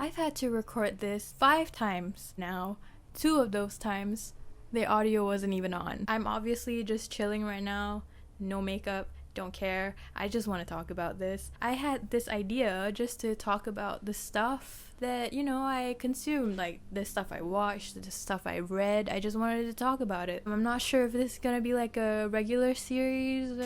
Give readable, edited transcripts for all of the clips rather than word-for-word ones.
I've had to record this 5 times now. 2 of those times, the audio wasn't even on. I'm obviously just chilling right now, no makeup, don't care. I just want to talk about this. I had this idea just to talk about the stuff that, I consumed, like the stuff I watched, the stuff I read. I just wanted to talk about it. I'm not sure if this is gonna be like a regular series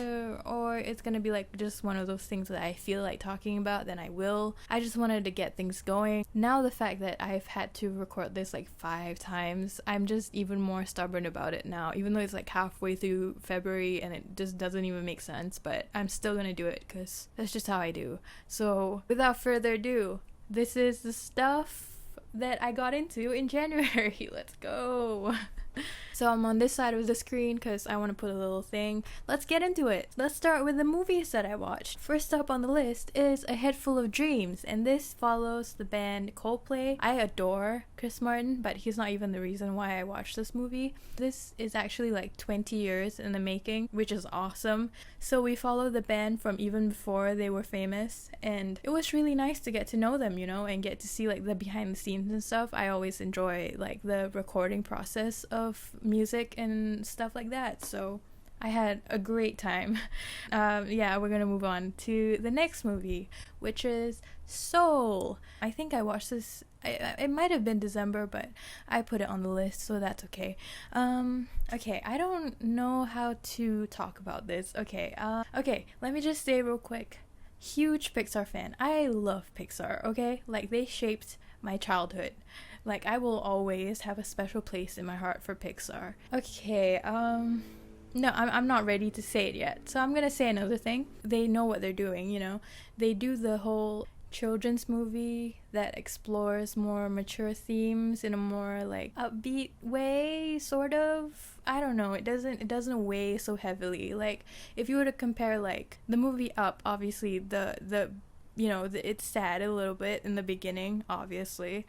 or it's gonna be like just one of those things that I feel like talking about, then I will. I just wanted to get things going. Now the fact that I've had to record this like 5 times, I'm just even more stubborn about it now, even though it's like halfway through February and it just doesn't even make sense, but I'm still gonna do it because that's just how I do. So without further ado, this is the stuff that I got into in January. Let's go. So I'm on this side of the screen because I want to put a little thing. Let's get into it. Let's start with the movies that I watched. First up on the list is A Head Full of Dreams, and this follows the band Coldplay. I adore Chris Martin, but he's not even the reason why I watched this movie. This is actually like 20 years in the making, which is awesome. So we follow the band from even before they were famous, and it was really nice to get to know them, and get to see like the behind the scenes and stuff. I always enjoy like the recording process of music and stuff like that, so I had a great time. We're gonna move on to the next movie, which is Soul. I think I watched this, it might have been December, but I put it on the list, so that's okay. I don't know how to talk about this. Let me just say real quick, huge Pixar fan. I love Pixar, okay? Like, they shaped my childhood. Like, I will always have a special place in my heart for Pixar. No, I'm not ready to say it yet, so I'm gonna say another thing. They know what they're doing, They do the whole children's movie that explores more mature themes in a more, like, upbeat way, sort of. I don't know, it doesn't weigh so heavily. Like, if you were to compare, like, the movie Up, obviously, it's sad a little bit in the beginning, obviously.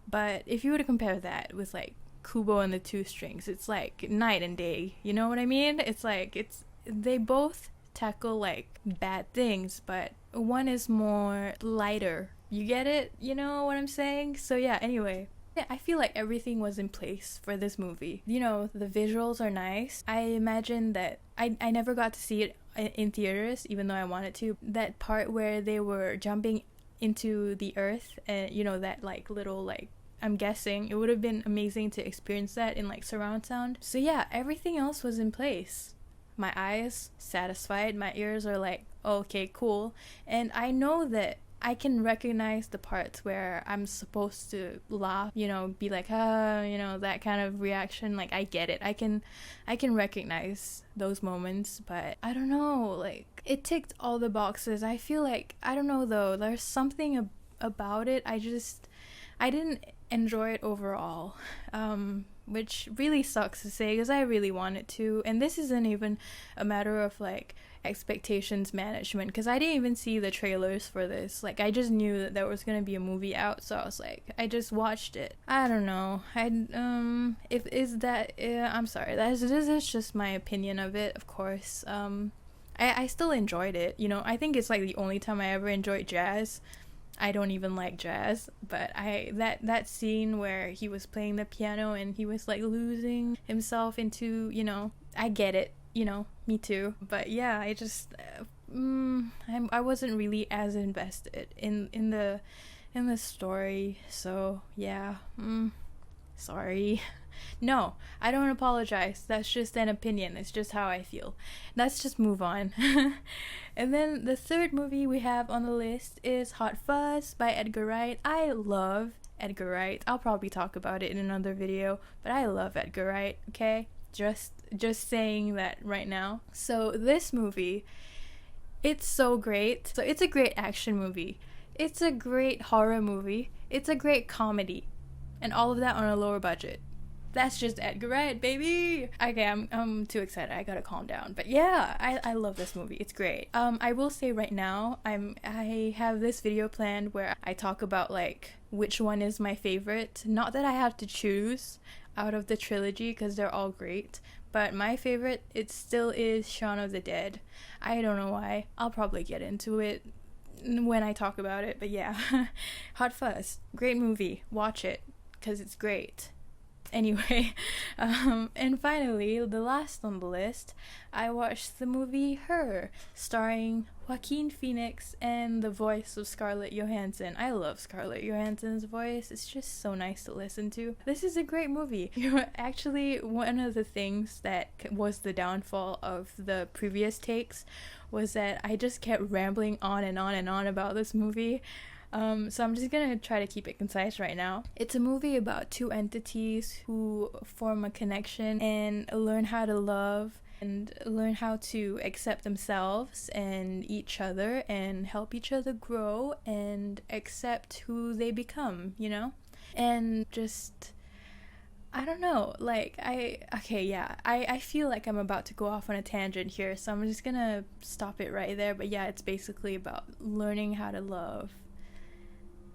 But if you were to compare that with, like, Kubo and the Two Strings, it's like night and day, you know what I mean? It's like, they both tackle, like, bad things, but one is more lighter. You get it? You know what I'm saying? So yeah, anyway. Yeah, I feel like everything was in place for this movie. The visuals are nice. I imagine that I never got to see it in theaters, even though I wanted to. That part where they were jumping into the earth and, that, like, little, like, I'm guessing it would have been amazing to experience that in, like, surround sound. So yeah, everything else was in place. My eyes satisfied, my ears are like, oh, okay, cool. And I know that I can recognize the parts where I'm supposed to laugh, be like, that kind of reaction. Like, I get it. I can recognize those moments, but I don't know, like, it ticked all the boxes. I feel like, I don't know though, there's something about it. I didn't enjoy it overall, which really sucks to say because I really wanted to. And this isn't even a matter of, like, expectations management, because I didn't even see the trailers for this. Like, I just knew that there was gonna be a movie out, so I was like, I just watched it. I don't know. I'm sorry. This is just my opinion of it, of course. I still enjoyed it. I think it's like the only time I ever enjoyed jazz. I don't even like jazz, but that scene where he was playing the piano and he was, like, losing himself into, I get it, me too. But yeah, I just I wasn't really as invested in the story, so yeah. Sorry. No, I don't apologize. That's just an opinion. It's just how I feel. Let's just move on. And then the third movie we have on the list is Hot Fuzz by Edgar Wright. I love Edgar Wright. I'll probably talk about it in another video, but I love Edgar Wright, okay? Just saying that right now. So this movie, it's so great. So it's a great action movie. It's a great horror movie. It's a great comedy. And all of that on a lower budget. That's just Edgar Wright, baby. Okay, I'm too excited. I gotta calm down. But yeah, I love this movie. It's great. I will say right now, I have this video planned where I talk about, like, which one is my favorite. Not that I have to choose out of the trilogy, because they're all great. But my favorite, it still is Shaun of the Dead. I don't know why. I'll probably get into it when I talk about it. But yeah, Hot Fuzz, great movie. Watch it because it's great. Anyway, and finally, the last on the list, I watched the movie Her, starring Joaquin Phoenix and the voice of Scarlett Johansson. I love Scarlett Johansson's voice. It's just so nice to listen to. This is a great movie. Actually, one of the things that was the downfall of the previous takes was that I just kept rambling on and on and on about this movie. So I'm just gonna try to keep it concise right now. It's a movie about two entities who form a connection and learn how to love and learn how to accept themselves and each other and help each other grow and accept who they become, you know? And just, I don't know, like, I feel like I'm about to go off on a tangent here, so I'm just gonna stop it right there. But yeah, it's basically about learning how to love.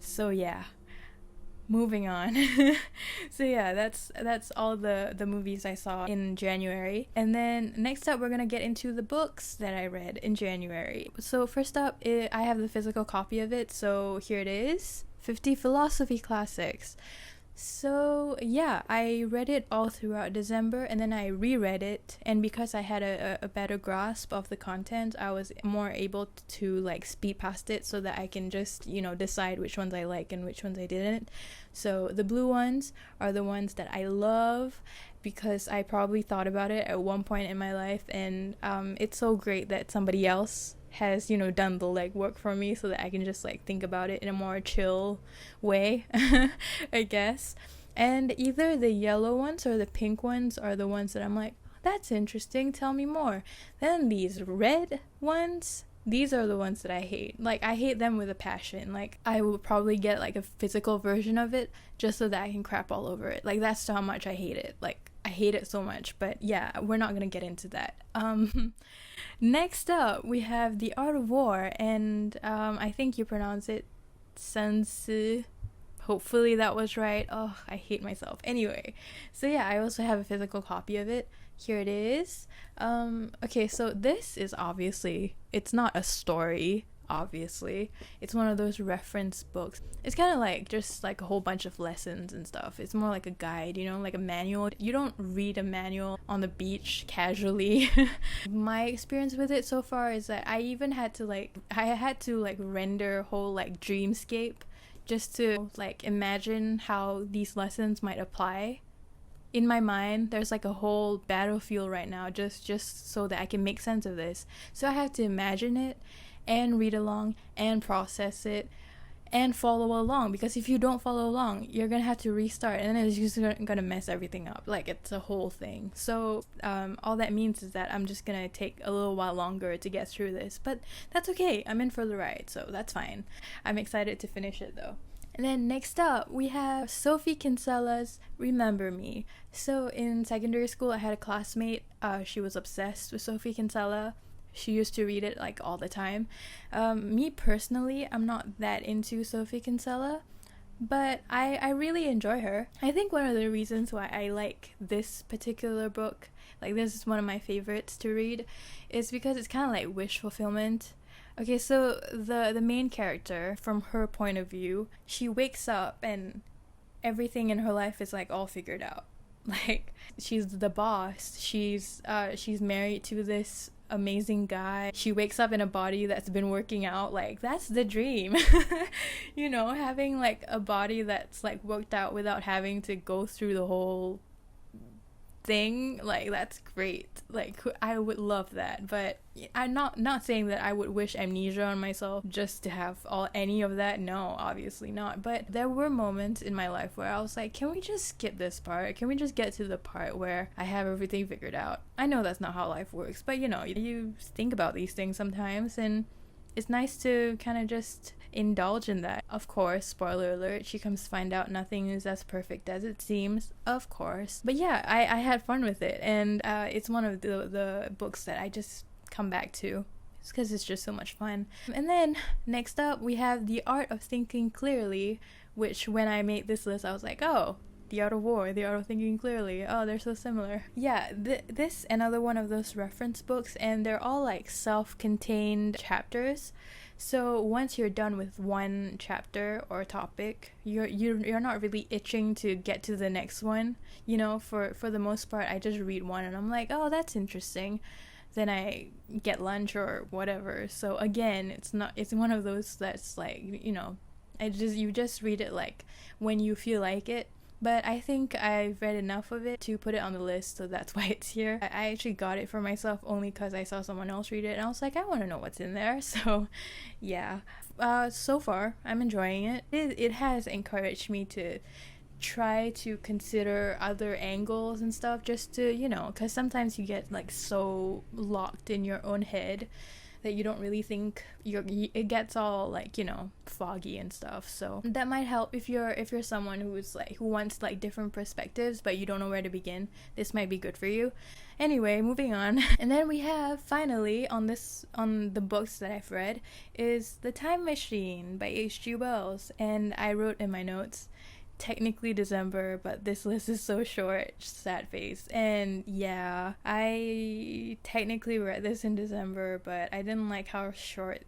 So yeah, moving on. So yeah, that's all the movies I saw in January. And then next up, we're gonna get into the books that I read in January. So first up, I have the physical copy of it, so here it is, 50 Philosophy Classics. So yeah, I read it all throughout December, and then I reread it, and because I had a better grasp of the content, I was more able to like speed past it so that I can just, you know, decide which ones I like and which ones I didn't. So the blue ones are the ones that I love because I probably thought about it at one point in my life, and it's so great that somebody else has, you know, done the legwork for me so that I can just like think about it in a more chill way, I guess. And either the yellow ones or the pink ones are the ones that I'm like, that's interesting, tell me more. Then these red ones, these are the ones that I hate. Like, I hate them with a passion. Like, I will probably get like a physical version of it just so that I can crap all over it. Like, that's how much I hate it. Like, I hate it so much. But yeah, we're not gonna get into that. Next up, we have The Art of War, and I think you pronounce it Sun Tzu. Hopefully that was right. Oh, I hate myself. Anyway, so yeah, I also have a physical copy of it. Here it is. Okay, so this is obviously, it's not a story, obviously. It's one of those reference books. It's kind of like just like a whole bunch of lessons and stuff. It's more like a guide, you know, like a manual. You don't read a manual on the beach casually. My experience with it so far is that I had to render a whole like dreamscape just to like imagine how these lessons might apply. In my mind, there's like a whole battlefield right now just so that I can make sense of this. So I have to imagine it and read along and process it and follow along, because if you don't follow along, you're gonna have to restart, and then it's just gonna mess everything up. Like, it's a whole thing. So all that means is that I'm just gonna take a little while longer to get through this, but that's okay. I'm in for the ride, so that's fine. I'm excited to finish it though. And then next up, we have Sophie Kinsella's Remember Me. So in secondary school, I had a classmate. She was obsessed with Sophie Kinsella. She used to read it like all the time. Me personally, I'm not that into Sophie Kinsella, but I really enjoy her. I think one of the reasons why I like this particular book, like this is one of my favorites to read, is because it's kind of like wish fulfillment. Okay, so the main character, from her point of view, she wakes up and everything in her life is like all figured out. Like, she's the boss. She's married to this amazing guy. She wakes up in a body that's been working out. Like, that's the dream. You know, having like a body that's like worked out without having to go through the whole thing, like, that's great. Like, I would love that. But I'm not saying that I would wish amnesia on myself just to have any of that. No, obviously not. But there were moments in my life where I was like, can we just skip this part? Can we just get to the part where I have everything figured out? I know that's not how life works, but you know, you think about these things sometimes, and it's nice to kind of just indulge in that. Of course, spoiler alert, she comes to find out nothing is as perfect as it seems, of course. But yeah, I had fun with it, and it's one of the books that I just come back to. It's because it's just so much fun. And then next up, we have The Art of Thinking Clearly, which when I made this list, I was like, oh, The Art of War, The Art of Thinking Clearly. Oh, they're so similar. Yeah, this another one of those reference books, and they're all like self-contained chapters. So once you're done with one chapter or topic, you're not really itching to get to the next one. You know, for the most part, I just read one and I'm like, oh, that's interesting. Then I get lunch or whatever. So again, it's one of those that's like, you know, you just read it like when you feel like it. But I think I've read enough of it to put it on the list, so that's why it's here. I actually got it for myself only because I saw someone else read it, and I was like, I want to know what's in there. So, yeah. So far, I'm enjoying it. It has encouraged me to try to consider other angles and stuff, just to, you know, because sometimes you get like so locked in your own head that you don't really think it gets all like, you know, foggy and stuff. So that might help if you're someone who wants like different perspectives but you don't know where to begin. This might be good for you. Anyway, moving on. And then we have finally on the books that I've read is The Time Machine by H.G. Wells, and I wrote in my notes, technically December, but this list is so short, sad face. And yeah, I technically read this in December, but I didn't like how short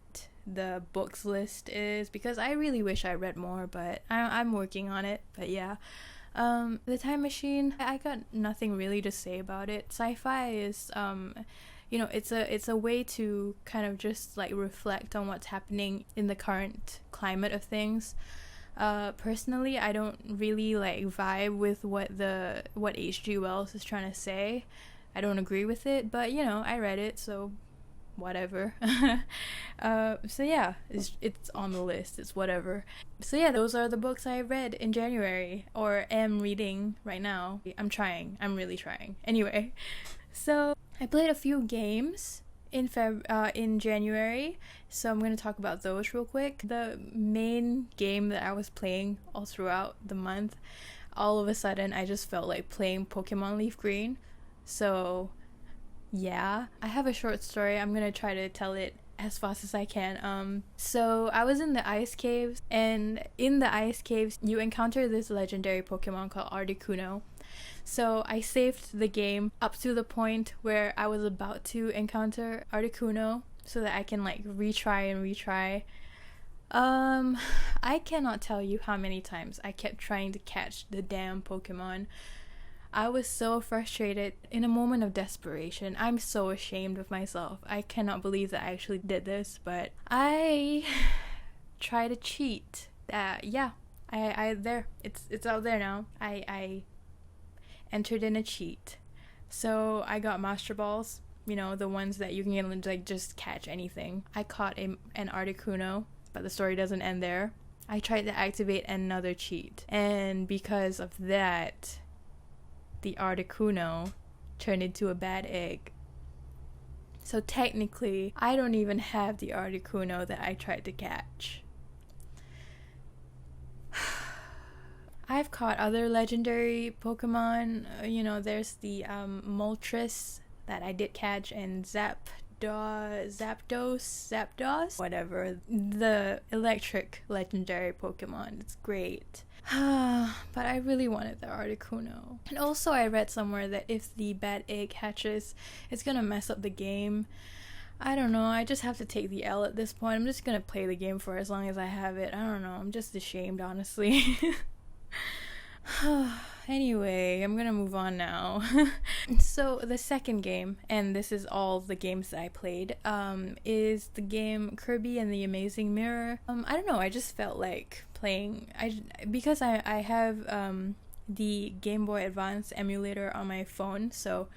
the books list is because I really wish I read more, but I'm working on it. But yeah, The Time Machine, I got nothing really to say about it. Sci-fi is you know, it's a way to kind of just like reflect on what's happening in the current climate of things. Personally, I don't really like vibe with what H.G. Wells is trying to say. I don't agree with it, but you know, I read it, so whatever. So yeah, it's on the list, it's whatever. So yeah, those are the books I read in January, or am reading right now. I'm really trying. Anyway, so I played a few games in January, so I'm going to talk about those real quick. The main game that I was playing all throughout the month, all of a sudden I just felt like playing Pokemon Leaf Green. So yeah, I have a short story. I'm going to try to tell it as fast as I can. So I was in the ice caves, and in the ice caves you encounter this legendary Pokemon called Articuno. So I saved the game up to the point where I was about to encounter Articuno so that I can like retry. I cannot tell you how many times I kept trying to catch the damn Pokemon. I was so frustrated. In a moment of desperation, I'm so ashamed of myself. I cannot believe that I actually did this, but I tried to cheat. Yeah, I there. It's out there now. I entered in a cheat. So I got Master Balls, you know, the ones that you can like just catch anything. I caught an Articuno, but the story doesn't end there. I tried to activate another cheat, and because of that, the Articuno turned into a bad egg. So technically, I don't even have the Articuno that I tried to catch. I've caught other legendary Pokemon. You know, there's the Moltres that I did catch, and Zapdos, whatever. The electric legendary Pokemon. It's great. But I really wanted the Articuno. And also I read somewhere that if the bad egg hatches, it's gonna mess up the game. I don't know, I just have to take the L at this point. I'm just gonna play the game for as long as I have it. I don't know, I'm just ashamed, honestly. Anyway, I'm gonna move on now. So the second game, and this is all the games that I played, is the game Kirby and the Amazing Mirror. I don't know, I just felt like playing, because I have the Game Boy Advance emulator on my phone, so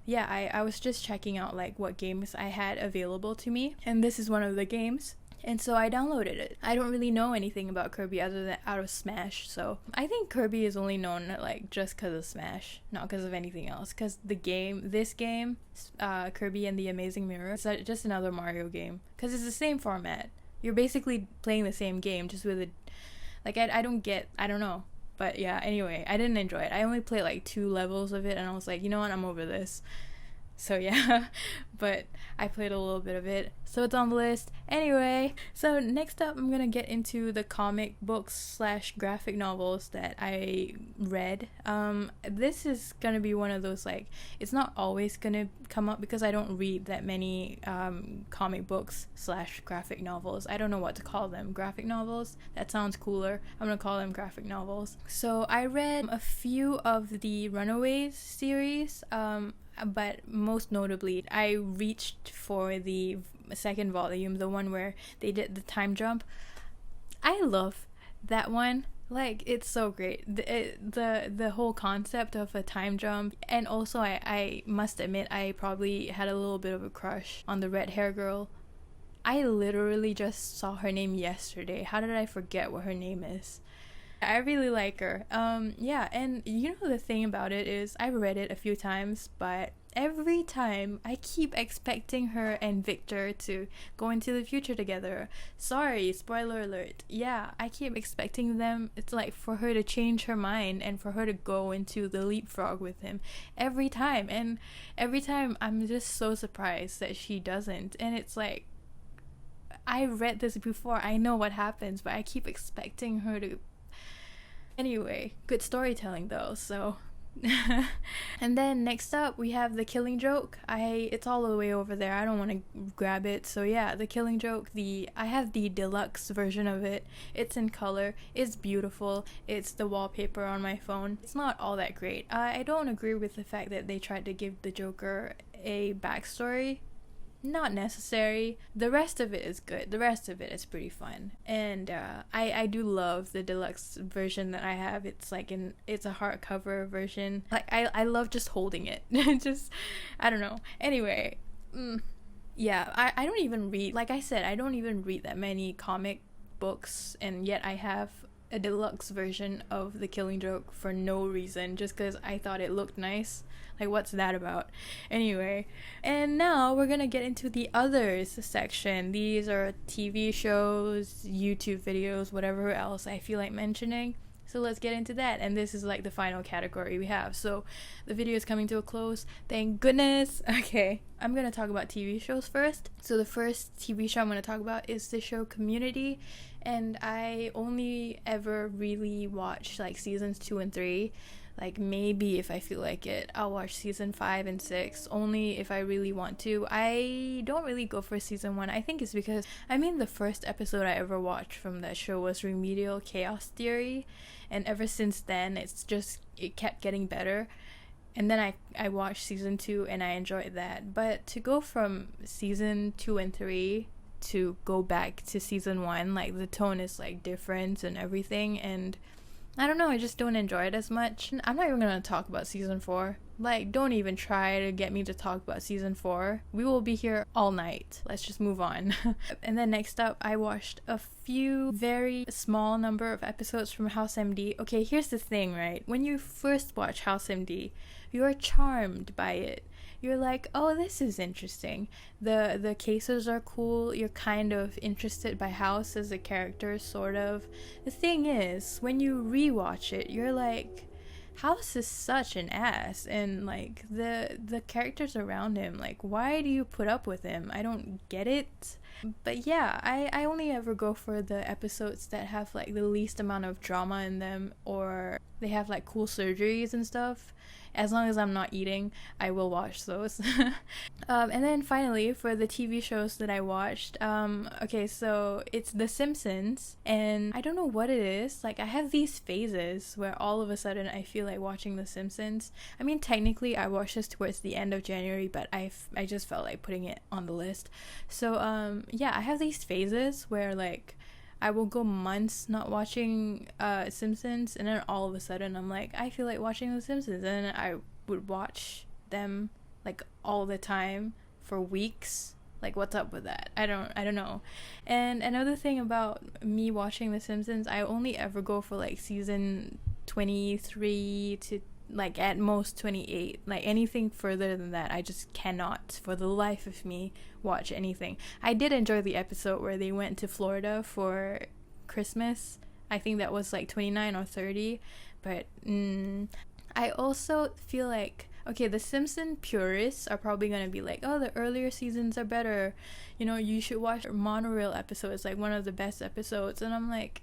yeah, I was just checking out like what games I had available to me, and this is one of the games. And so I downloaded it. I don't really know anything about Kirby other than out of Smash, so I think Kirby is only known like just because of Smash, not because of anything else. Because this game, Kirby and the Amazing Mirror, is just another Mario game. Because it's the same format. You're basically playing the same game, just with I don't know. But yeah, anyway, I didn't enjoy it. I only played like 2 levels of it, and I was like, you know what, I'm over this. So yeah, but I played a little bit of it, so it's on the list. Anyway, so next up I'm gonna get into the comic books slash graphic novels that I read. This is gonna be one of those, like, it's not always gonna come up because I don't read that many comic books slash graphic novels. I don't know what to call them. Graphic novels? That sounds cooler. I'm gonna call them graphic novels. So I read a few of the Runaways series, but most notably, I reached for the second volume, the one where they did the time jump. I love that one. Like, it's so great. The whole concept of a time jump. And also, I must admit, I probably had a little bit of a crush on the red hair girl. I literally just saw her name yesterday. How did I forget what her name is? I really like her. Yeah, and you know the thing about it is I've read it a few times, but every time I keep expecting her and Victor to go into the future together. Sorry, spoiler alert. Yeah, I keep expecting them. It's like for her to change her mind and for her to go into the leapfrog with him every time. And every time I'm just so surprised that she doesn't. And it's like, I read this before. I know what happens, but I keep expecting her to. Anyway, good storytelling though, so. And then next up we have The Killing Joke. It's all the way over there. I don't want to grab it. So yeah, The Killing Joke. I have the deluxe version of it. It's in color. It's beautiful. It's the wallpaper on my phone. It's not all that great. I don't agree with the fact that they tried to give the Joker a backstory. Not necessary. The rest of it is good. The rest of it is pretty fun. And I do love the deluxe version that I have. It's like it's a hardcover version. Like I love just holding it. Just, I don't know. Anyway, yeah, I don't even read, like I said, I don't even read that many comic books, and yet I have a deluxe version of The Killing Joke for no reason, just because I thought it looked nice. Like, what's that about? Anyway, and now we're gonna get into the others section. These are TV shows, YouTube videos, whatever else I feel like mentioning. So let's get into that. And this is like the final category we have. So the video is coming to a close. Thank goodness. Okay, I'm gonna talk about TV shows first. So the first TV show I'm gonna talk about is the show Community. And I only ever really watched like seasons 2 and 3. Like, maybe if I feel like it, I'll watch season 5 and 6, only if I really want to. I don't really go for season 1. I think it's because, the first episode I ever watched from that show was Remedial Chaos Theory, and ever since then, it kept getting better. And then I watched season 2, and I enjoyed that. But to go from season 2 and 3 to go back to season 1, like, the tone is, like, different and everything, and I don't know, I just don't enjoy it as much. I'm not even gonna talk about season 4. Like, don't even try to get me to talk about season 4. We will be here all night. Let's just move on. And then next up, I watched a few very small number of episodes from House MD. Okay, here's the thing, right? When you first watch House MD, you're charmed by it. You're like, oh, this is interesting. The cases are cool. You're kind of interested by House as a character, sort of. The thing is, when you rewatch it, you're like, House is such an ass, and like the characters around him, like, why do you put up with him? I don't get it. But yeah, I only ever go for the episodes that have like the least amount of drama in them, or they have like cool surgeries and stuff. As long as I'm not eating, I will watch those. And then finally, for the TV shows that I watched, okay, so it's The Simpsons, and I don't know what it is. Like, I have these phases where all of a sudden I feel like watching The Simpsons. Technically, I watched this towards the end of January, but I just felt like putting it on the list. So, yeah, I have these phases where, like, I will go months not watching Simpsons, and then all of a sudden I'm like, I feel like watching The Simpsons, and then I would watch them like all the time for weeks. Like, what's up with that? I don't know. And another thing about me watching The Simpsons, I only ever go for like season 23 to like at most 28. Like, anything further than that, I just cannot for the life of me watch anything. I did enjoy the episode where they went to Florida for Christmas. I think that was like 29 or 30, but I also feel like, Okay, the Simpson purists are probably gonna be like, oh, the earlier seasons are better. You know, you should watch Monorail episodes, like one of the best episodes. And I'm like,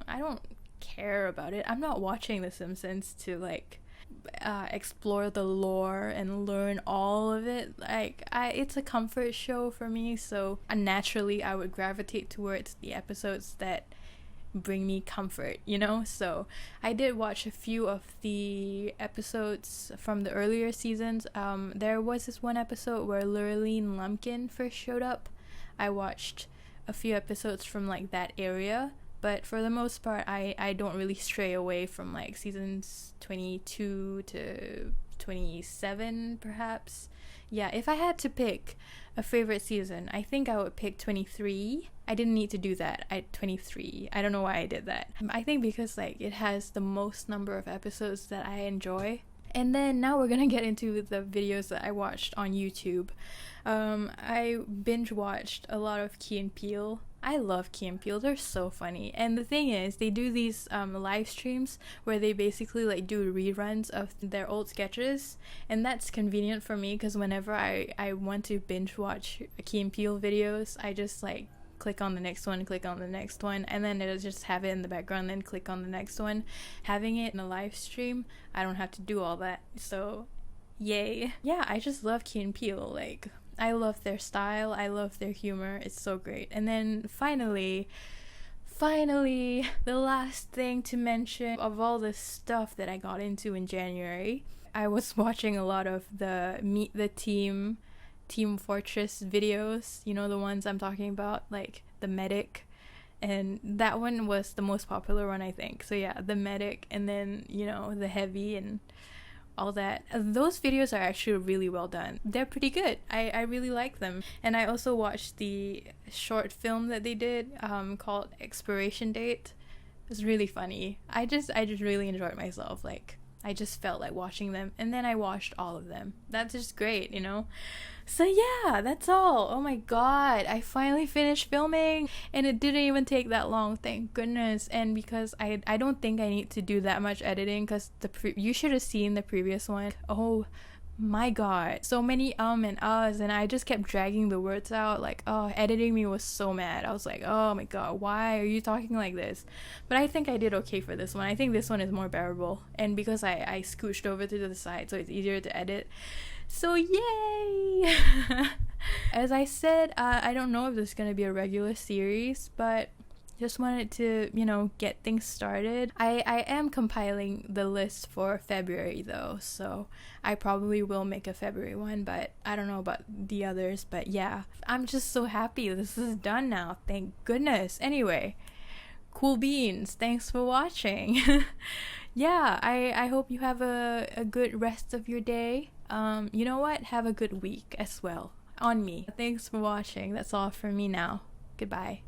I don't care about it. I'm not watching The Simpsons to like explore the lore and learn all of it. Like, it's a comfort show for me, so naturally I would gravitate towards the episodes that bring me comfort, you know? So I did watch a few of the episodes from the earlier seasons. There was this one episode where Lurleen Lumpkin first showed up. I watched a few episodes from like that area, but for the most part I don't really stray away from like seasons 22 to 27 perhaps. Yeah, if I had to pick a favorite season, I think I would pick 23. I didn't need to do that at 23. I don't know why I did that. I think because like it has the most number of episodes that I enjoy. And then now we're gonna get into the videos that I watched on YouTube. I binge watched a lot of Key and Peele. I love Key and Peele. They're so funny. And the thing is, they do these live streams where they basically like do reruns of their old sketches, and that's convenient for me because whenever I want to binge watch Key and Peele videos, I just like click on the next one, and then it'll just have it in the background, then click on the next one. Having it in a live stream, I don't have to do all that, so yay. Yeah, I just love Key and Peele. Like, I love their style, I love their humor, it's so great. And then finally, the last thing to mention of all the stuff that I got into in January, I was watching a lot of the Meet the Team Fortress videos, you know, the ones I'm talking about, like the medic, and that one was the most popular one, I think. So yeah, the medic, and then, you know, the heavy and all that. Those videos are actually really well done. They're pretty good. I really like them. And I also watched the short film that they did called Expiration Date. It was really funny. I just really enjoyed myself. Like, I just felt like watching them, and then I watched all of them. That's just great, you know? So yeah, that's all. Oh my god, I finally finished filming, and it didn't even take that long, thank goodness. And because I don't think I need to do that much editing, because you should have seen the previous one. Oh my god, so many and uhs, and I just kept dragging the words out. Like, oh, editing me was so mad. I was like, oh my god, why are you talking like this? But I think I did okay for this one. I think this one is more bearable, and because I scooched over to the side, so it's easier to edit. So yay! As I said, I don't know if this is gonna be a regular series, but just wanted to, you know, get things started. I am compiling the list for February though, so I probably will make a February one, but I don't know about the others. But yeah, I'm just so happy this is done now, thank goodness. Anyway, cool beans, thanks for watching. Yeah, I hope you have a good rest of your day. You know what, have a good week as well on me. Thanks for watching. That's all from me now. Goodbye.